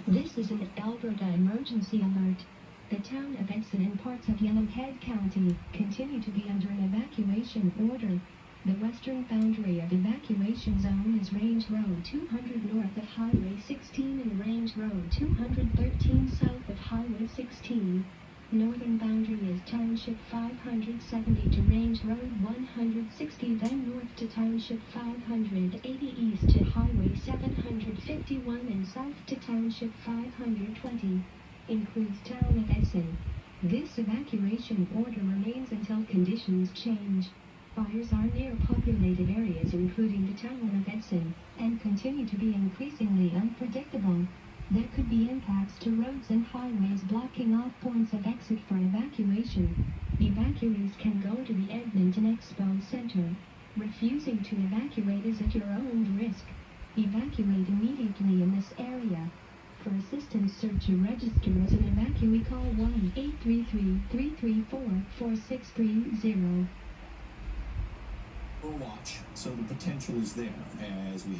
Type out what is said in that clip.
This is an Alberta emergency alert. The town of Edson and parts of Yellowhead County continue to be under an evacuation order. The western boundary of evacuation zone is Range Road 200 north of Highway 16 and Range Road 213 south of Highway 16. Northern boundary is Township 570 to Range Road 160, then north to Township 580 east to Highway 751 and south to Township 520. Includes town of Edson. This evacuation order remains until conditions change. Fires are near populated areas including the town of Edson, and continue to be increasingly unpredictable. There could be impacts to roads and highways blocking off points of exit for evacuation. Evacuees can go to the Edmonton Expo Center. Refusing to evacuate is at your own risk. Evacuate immediately in this area. For assistance, search to register as an evacuee. Call 1-833-334-4630. Watch, so the potential is there as we